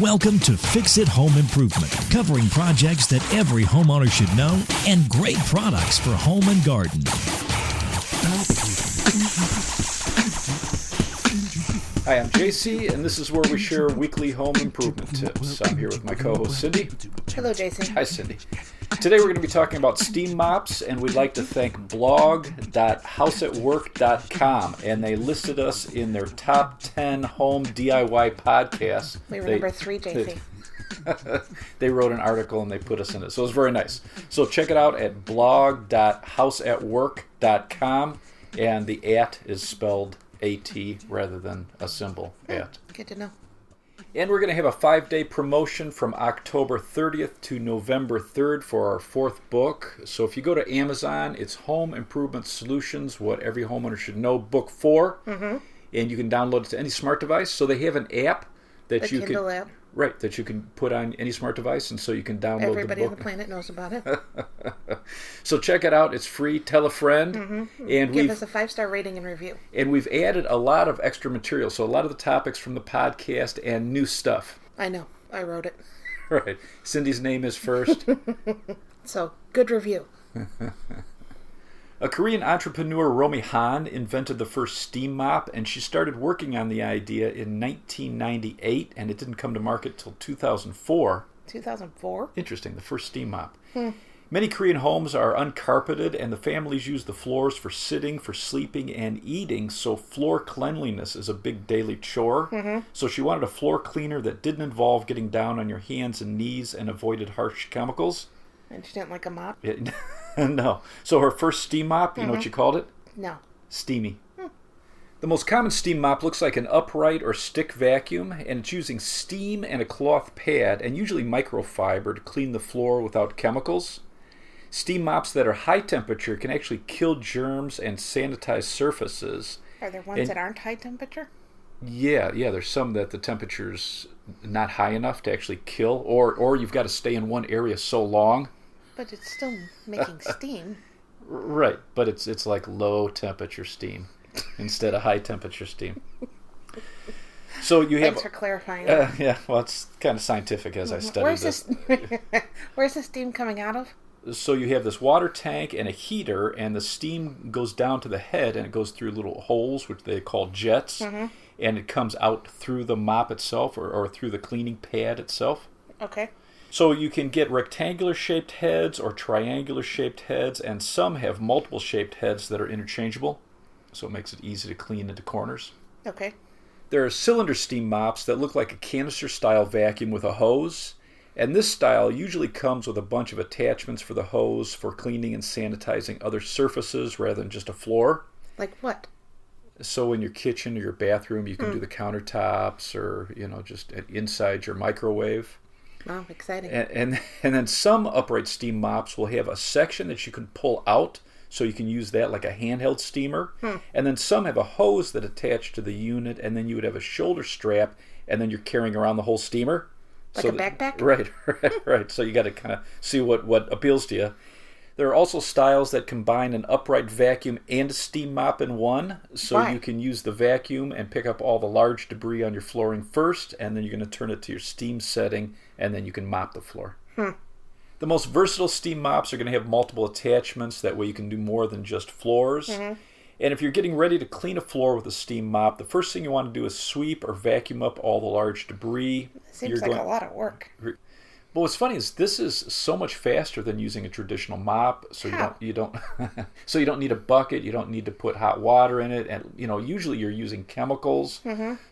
Welcome to Fix It Home Improvement, covering projects that every homeowner should know and great products for home and garden. Hi, I'm JC, and this is where we share weekly home improvement tips. I'm here with my co-host, Cindy. Hello, JC. Hi, Cindy. Today we're going to be talking about Steam Mops, and we'd like to thank blog.houseatwork.com, and they listed us in their top 10 home DIY podcasts. We were number 3, JC. They wrote an article and they put us in it, so it was very nice. So check it out at blog.houseatwork.com, and the at is spelled AT rather than a symbol at. Good to know. And we're going to have a 5-day promotion from October 30th to November 3rd for our 4th book. So if you go to Amazon, it's Home Improvement Solutions, What Every Homeowner Should Know, Book 4. Mm-hmm. And you can download it to any smart device. So they have an app that the you Kindle can... app. Right, that you can put on any smart device, and so you can download Everybody the on book. the planet knows about it. So check it out. It's free. Tell a friend. Mm-hmm. And give us a 5-star rating and review. And we've added a lot of extra material. So a lot of the topics from the podcast and new stuff. I know. I wrote it. Right. Cindy's name is first. So, good review. A Korean entrepreneur, Romy Han, invented the first steam mop, and she started working on the idea in 1998, and it didn't come to market till 2004. 2004? Interesting, the first steam mop. Many Korean homes are uncarpeted, and the families use the floors for sitting, for sleeping, and eating, so floor cleanliness is a big daily chore. Mm-hmm. So she wanted a floor cleaner that didn't involve getting down on your hands and knees and avoided harsh chemicals. And she didn't like a mop? No. So her first steam mop, you know what she called it? No. Steamy. The most common steam mop looks like an upright or stick vacuum, and it's using steam and a cloth pad, and usually microfiber, to clean the floor without chemicals. Steam mops that are high temperature can actually kill germs and sanitize surfaces. Are there ones that aren't high temperature? Yeah, there's some that the temperature's not high enough to actually kill, or you've got to stay in one area so long. But it's still making steam. Right, but it's like low temperature steam instead of high temperature steam. So you have. Thanks for clarifying. Yeah, well, it's kind of scientific as I studied this. Where's the steam coming out of? So you have this water tank and a heater, and the steam goes down to the head, and it goes through little holes, which they call jets, and it comes out through the mop itself or through the cleaning pad itself. Okay. So you can get rectangular-shaped heads or triangular-shaped heads, and some have multiple-shaped heads that are interchangeable, so it makes it easy to clean into corners. Okay. There are cylinder steam mops that look like a canister-style vacuum with a hose, and this style usually comes with a bunch of attachments for the hose for cleaning and sanitizing other surfaces rather than just a floor. Like what? So in your kitchen or your bathroom, you can do the countertops or, just inside your microwave. Oh, exciting. And then some upright steam mops will have a section that you can pull out, so you can use that like a handheld steamer. And then some have a hose that attached to the unit, and then you would have a shoulder strap, and then you're carrying around the whole steamer. Like a backpack? Right. So you got to kind of see what appeals to you. There are also styles that combine an upright vacuum and a steam mop in one. So Why? You can use the vacuum and pick up all the large debris on your flooring first, and then you're going to turn it to your steam setting, and then you can mop the floor. The most versatile steam mops are going to have multiple attachments. That way you can do more than just floors. And if you're getting ready to clean a floor with a steam mop, the first thing you want to do is sweep or vacuum up all the large debris. Seems like a lot of work. But what's funny is this is so much faster than using a traditional mop. So you don't so you don't need a bucket. You don't need to put hot water in it, and usually you're using chemicals.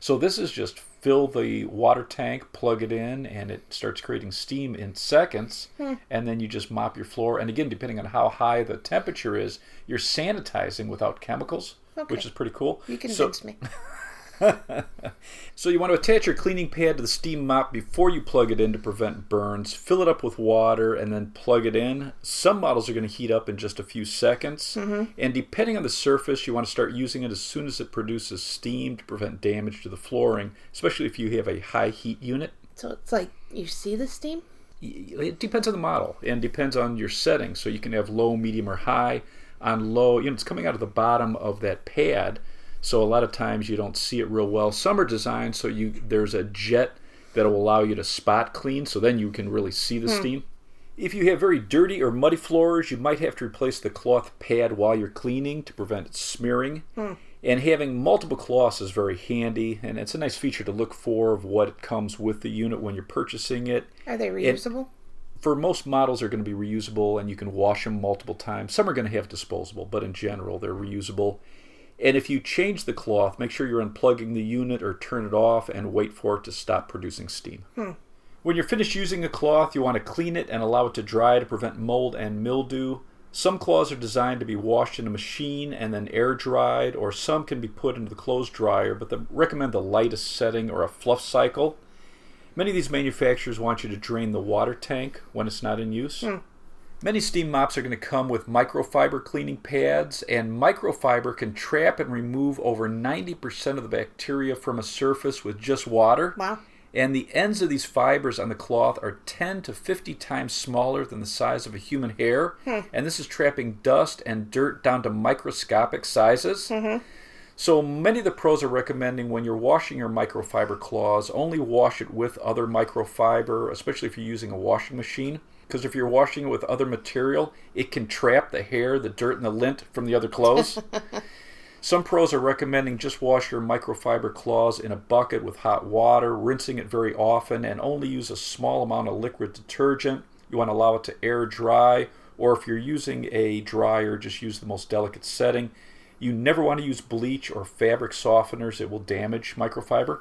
So this is just fill the water tank, plug it in, and it starts creating steam in seconds. And then you just mop your floor. And again, depending on how high the temperature is, you're sanitizing without chemicals, which is pretty cool. You convinced me. So you want to attach your cleaning pad to the steam mop before you plug it in to prevent burns. Fill it up with water and then plug it in. Some models are going to heat up in just a few seconds. And depending on the surface, you want to start using it as soon as it produces steam to prevent damage to the flooring, especially if you have a high heat unit. So it's like you see the steam? It depends on the model and depends on your setting. So you can have low, medium, or high. On low, it's coming out of the bottom of that pad. So a lot of times you don't see it real well. Some are designed so there's a jet that will allow you to spot clean, so then you can really see the steam. If you have very dirty or muddy floors, you might have to replace the cloth pad while you're cleaning to prevent it smearing. And having multiple cloths is very handy, and it's a nice feature to look for of what comes with the unit when you're purchasing it. Are they reusable? For most models, they're going to be reusable, and you can wash them multiple times. Some are going to have disposable, but in general, they're reusable. And if you change the cloth, make sure you're unplugging the unit or turn it off and wait for it to stop producing steam. When you're finished using a cloth, you want to clean it and allow it to dry to prevent mold and mildew. Some cloths are designed to be washed in a machine and then air dried, or some can be put into the clothes dryer, but they recommend the lightest setting or a fluff cycle. Many of these manufacturers want you to drain the water tank when it's not in use. Many steam mops are going to come with microfiber cleaning pads, and microfiber can trap and remove over 90% of the bacteria from a surface with just water. Wow. And the ends of these fibers on the cloth are 10 to 50 times smaller than the size of a human hair. And this is trapping dust and dirt down to microscopic sizes. So many of the pros are recommending when you're washing your microfiber cloths, only wash it with other microfiber, especially if you're using a washing machine. Because if you're washing it with other material, it can trap the hair, the dirt, and the lint from the other clothes. Some pros are recommending just wash your microfiber cloths in a bucket with hot water, rinsing it very often, and only use a small amount of liquid detergent. You want to allow it to air dry, or if you're using a dryer, just use the most delicate setting. You never want to use bleach or fabric softeners. It will damage microfiber.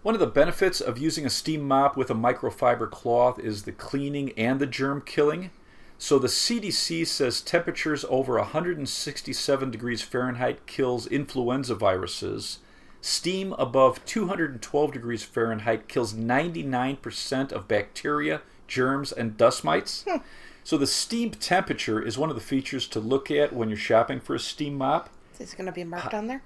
One of the benefits of using a steam mop with a microfiber cloth is the cleaning and the germ killing. So the CDC says temperatures over 167 degrees Fahrenheit kills influenza viruses. Steam above 212 degrees Fahrenheit kills 99% of bacteria, germs, and dust mites. So the steam temperature is one of the features to look at when you're shopping for a steam mop. Is it going to be marked on there?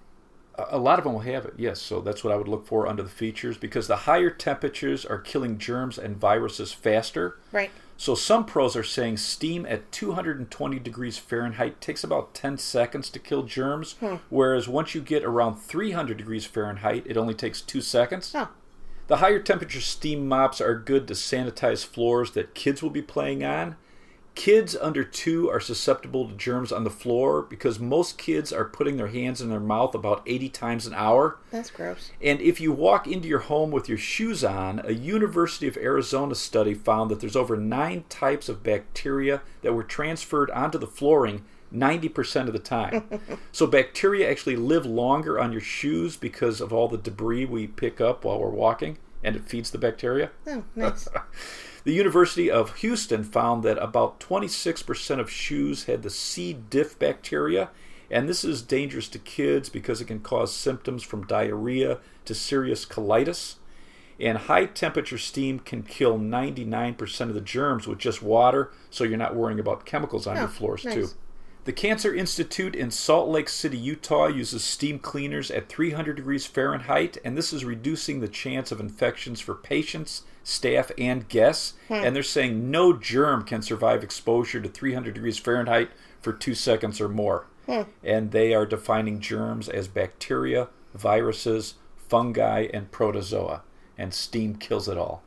A lot of them will have it, yes. So that's what I would look for under the features, because the higher temperatures are killing germs and viruses faster. Right. So some pros are saying steam at 220 degrees Fahrenheit takes about 10 seconds to kill germs, whereas once you get around 300 degrees Fahrenheit, it only takes 2 seconds. The higher temperature steam mops are good to sanitize floors that kids will be playing on. Kids under 2 are susceptible to germs on the floor because most kids are putting their hands in their mouth about 80 times an hour. That's gross. And if you walk into your home with your shoes on, a University of Arizona study found that there's over 9 types of bacteria that were transferred onto the flooring 90% of the time. So bacteria actually live longer on your shoes because of all the debris we pick up while we're walking, and it feeds the bacteria. Oh, nice. The University of Houston found that about 26% of shoes had the C. diff bacteria, and this is dangerous to kids because it can cause symptoms from diarrhea to serious colitis. And high temperature steam can kill 99% of the germs with just water, so you're not worrying about chemicals on your floors too. The Cancer Institute in Salt Lake City, Utah uses steam cleaners at 300 degrees Fahrenheit, and this is reducing the chance of infections for patients, staff, and guests. And they're saying no germ can survive exposure to 300 degrees Fahrenheit for 2 seconds or more. And they are defining germs as bacteria, viruses, fungi, and protozoa. And steam kills it all.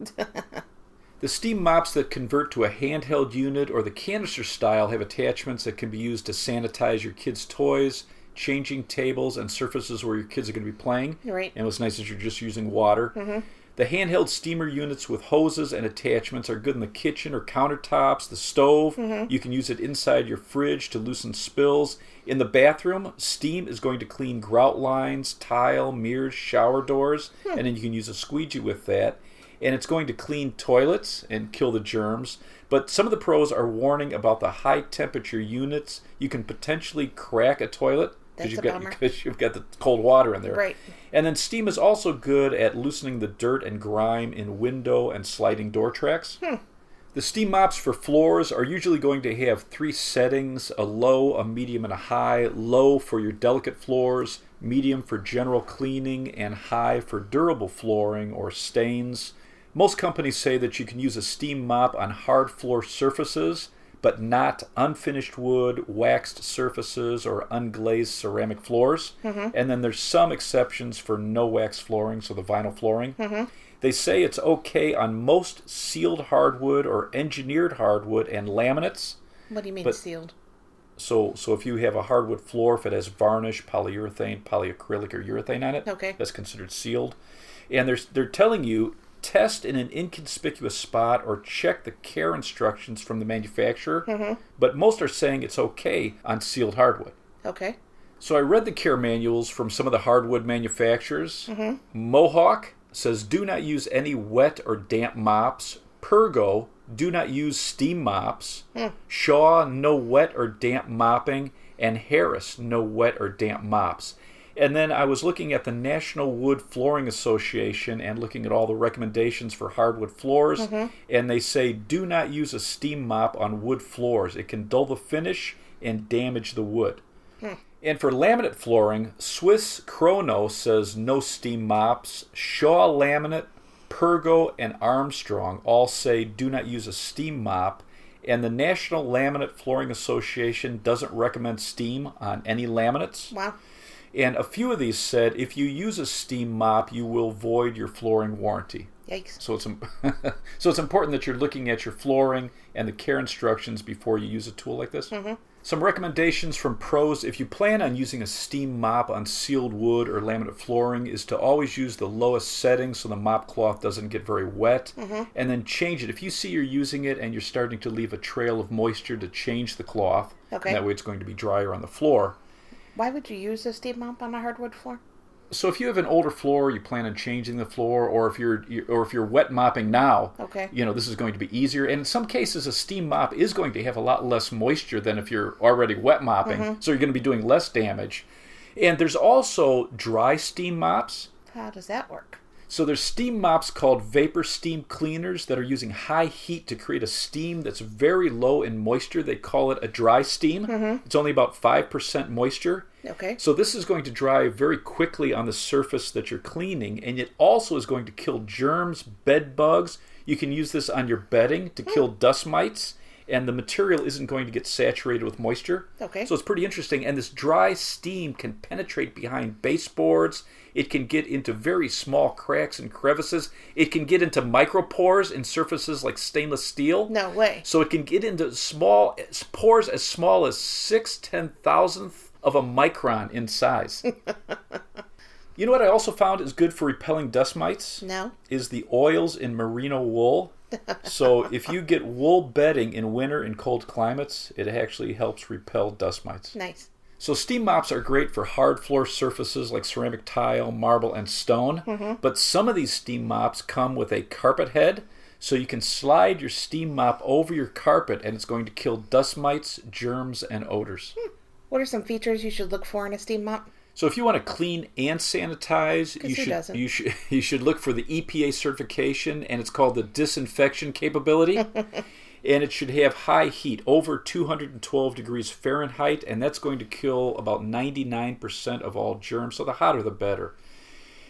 The steam mops that convert to a handheld unit or the canister style have attachments that can be used to sanitize your kids' toys, changing tables, and surfaces where your kids are going to be playing. Right. And what's nice is you're just using water. The handheld steamer units with hoses and attachments are good in the kitchen or countertops, the stove. You can use it inside your fridge to loosen spills. In the bathroom, steam is going to clean grout lines, tile, mirrors, shower doors, and then you can use a squeegee with that. And it's going to clean toilets and kill the germs. But some of the pros are warning about the high temperature units. You can potentially crack a toilet because you've got the cold water in there. Right. And then steam is also good at loosening the dirt and grime in window and sliding door tracks. The steam mops for floors are usually going to have 3 settings: a low, a medium, and a high. Low for your delicate floors, medium for general cleaning, and high for durable flooring or stains. Most companies say that you can use a steam mop on hard floor surfaces, but not unfinished wood, waxed surfaces, or unglazed ceramic floors. And then there's some exceptions for no wax flooring, so the vinyl flooring. They say it's okay on most sealed hardwood or engineered hardwood and laminates. What do you mean sealed? So if you have a hardwood floor, if it has varnish, polyurethane, polyacrylic, or urethane on it, that's considered sealed. And they're telling you, test in an inconspicuous spot or check the care instructions from the manufacturer. But most are saying it's okay on sealed hardwood. Okay. So I read the care manuals from some of the hardwood manufacturers. Mohawk says do not use any wet or damp mops. Pergo, do not use steam mops. Shaw, no wet or damp mopping. And Harris, no wet or damp mops. And then I was looking at the National Wood Flooring Association and looking at all the recommendations for hardwood floors. And they say do not use a steam mop on wood floors. It can dull the finish and damage the wood. And for laminate flooring, Swiss Chrono says no steam mops. Shaw Laminate, Pergo, and Armstrong all say do not use a steam mop. And the National Laminate Flooring Association doesn't recommend steam on any laminates. Wow. And a few of these said if you use a steam mop, you will void your flooring warranty. Yikes. So it's important that you're looking at your flooring and the care instructions before you use a tool like this. Some recommendations from pros: if you plan on using a steam mop on sealed wood or laminate flooring, is to always use the lowest setting so the mop cloth doesn't get very wet, and then change it. If you see you're using it and you're starting to leave a trail of moisture, to change the cloth. Okay. And that way it's going to be drier on the floor. Why would you use a steam mop on a hardwood floor? So if you have an older floor, you plan on changing the floor, or if you're wet mopping now, this is going to be easier. And in some cases, a steam mop is going to have a lot less moisture than if you're already wet mopping, so you're going to be doing less damage. And there's also dry steam mops. How does that work? So there's steam mops called vapor steam cleaners that are using high heat to create a steam that's very low in moisture. They call it a dry steam. It's only about 5% moisture. Okay. So this is going to dry very quickly on the surface that you're cleaning, and it also is going to kill germs, bed bugs. You can use this on your bedding to kill dust mites, and the material isn't going to get saturated with moisture. Okay. So it's pretty interesting, and this dry steam can penetrate behind baseboards. It can get into very small cracks and crevices. It can get into micropores in surfaces like stainless steel. No way. So it can get into small pores as small as 6/10,000th of a micron in size. You know what I also found is good for repelling dust mites? No. Is the oils in merino wool. So if you get wool bedding in winter in cold climates, it actually helps repel dust mites. Nice. So steam mops are great for hard floor surfaces like ceramic tile, marble, and stone. But some of these steam mops come with a carpet head, so you can slide your steam mop over your carpet and it's going to kill dust mites, germs, and odors. What are some features you should look for in a steam mop? So if you want to clean and sanitize, you should look for the EPA certification, and it's called the disinfection capability. And it should have high heat, over 212 degrees Fahrenheit, and that's going to kill about 99% of all germs, so the hotter the better.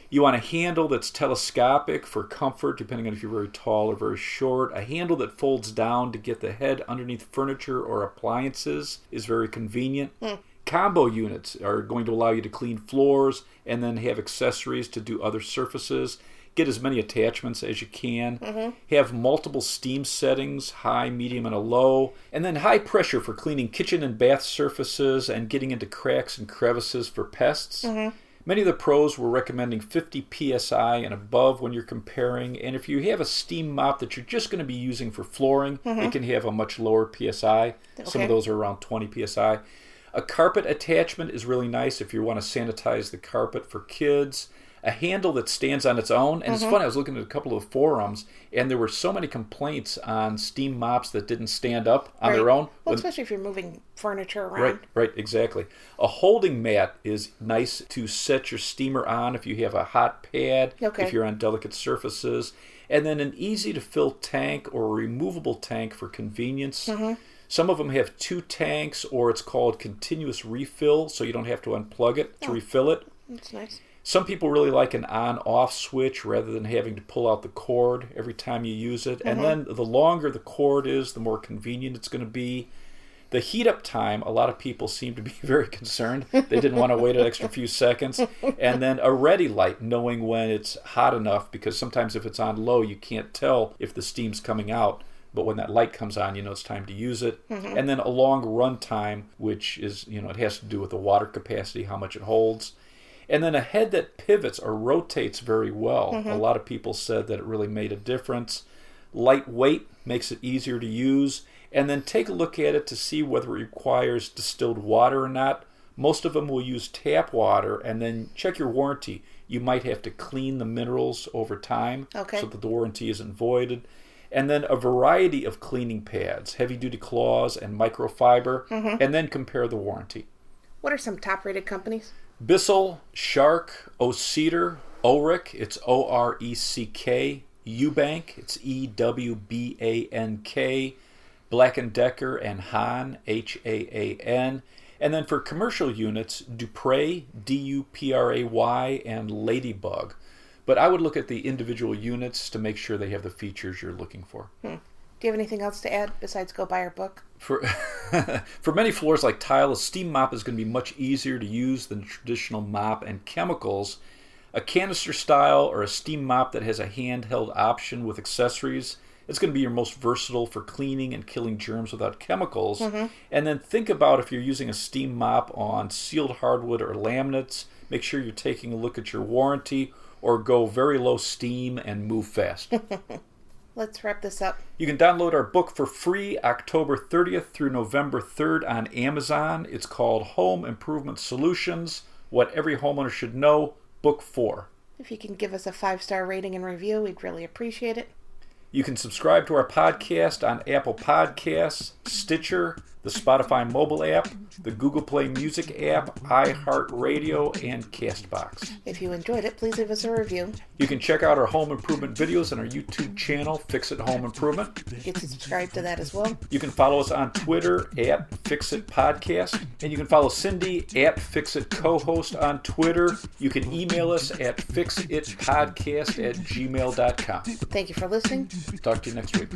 You want a handle that's telescopic for comfort, depending on if you're very tall or very short. A handle that folds down to get the head underneath furniture or appliances is very convenient. Combo units are going to allow you to clean floors and then have accessories to do other surfaces. Get as many attachments as you can. Have multiple steam settings, high, medium, and a low. And then high pressure for cleaning kitchen and bath surfaces and getting into cracks and crevices for pests. Many of the pros were recommending 50 psi and above when you're comparing. And if you have a steam mop that you're just going to be using for flooring, it can have a much lower psi. Some of those are around 20 psi. A carpet attachment is really nice if you want to sanitize the carpet for kids. A handle that stands on its own. And it's funny, I was looking at a couple of forums, and there were so many complaints on steam mops that didn't stand up on their own. Well, especially if you're moving furniture around. Right, exactly. A holding mat is nice to set your steamer on if you have a hot pad, if you're on delicate surfaces. And then an easy-to-fill tank or a removable tank for convenience. Some of them have 2 tanks, or it's called continuous refill, so you don't have to unplug it to refill it. That's nice. Some people really like an on-off switch rather than having to pull out the cord every time you use it. And then the longer the cord is, the more convenient it's going to be. The heat up time, a lot of people seem to be very concerned. They didn't want to wait an extra few seconds. And then a ready light, knowing when it's hot enough, because sometimes if it's on low, you can't tell if the steam's coming out. But when that light comes on, you know it's time to use it. And then a long run time, which is, you know, it has to do with the water capacity, how much it holds. And then a head that pivots or rotates very well. A lot of people said that it really made a difference. Lightweight makes it easier to use. And then take a look at it to see whether it requires distilled water or not. Most of them will use tap water, and then check your warranty. You might have to clean the minerals over time so that the warranty isn't voided. And then a variety of cleaning pads, heavy-duty cloths and microfiber, and then compare the warranty. What are some top-rated companies? Bissell, Shark, O'Cedar, Oric, it's O-R-E-C-K, Eubank, it's E-W-B-A-N-K, Black & Decker, and Hahn, H-A-A-N. And then for commercial units, Dupray, D-U-P-R-A-Y, and Ladybug. But I would look at the individual units to make sure they have the features you're looking for. Do you have anything else to add besides go buy our book? For many floors like tile, a steam mop is going to be much easier to use than a traditional mop and chemicals. A canister style or a steam mop that has a handheld option with accessories, it's going to be your most versatile for cleaning and killing germs without chemicals. And then think about if you're using a steam mop on sealed hardwood or laminates, make sure you're taking a look at your warranty, or go very low steam and move fast. Let's wrap this up. You can download our book for free October 30th through November 3rd on Amazon. It's called Home Improvement Solutions, What Every Homeowner Should Know, Book 4. If you can give us a 5-star rating and review, we'd really appreciate it. You can subscribe to our podcast on Apple Podcasts, Stitcher, the Spotify mobile app, the Google Play Music app, iHeartRadio, and CastBox. If you enjoyed it, please leave us a review. You can check out our home improvement videos on our YouTube channel, Fix It Home Improvement. You can subscribe to that as well. You can follow us on Twitter at Fix It Podcast. And you can follow Cindy at Fix It Co-host on Twitter. You can email us at fixitpodcast@gmail.com. Thank you for listening. Talk to you next week.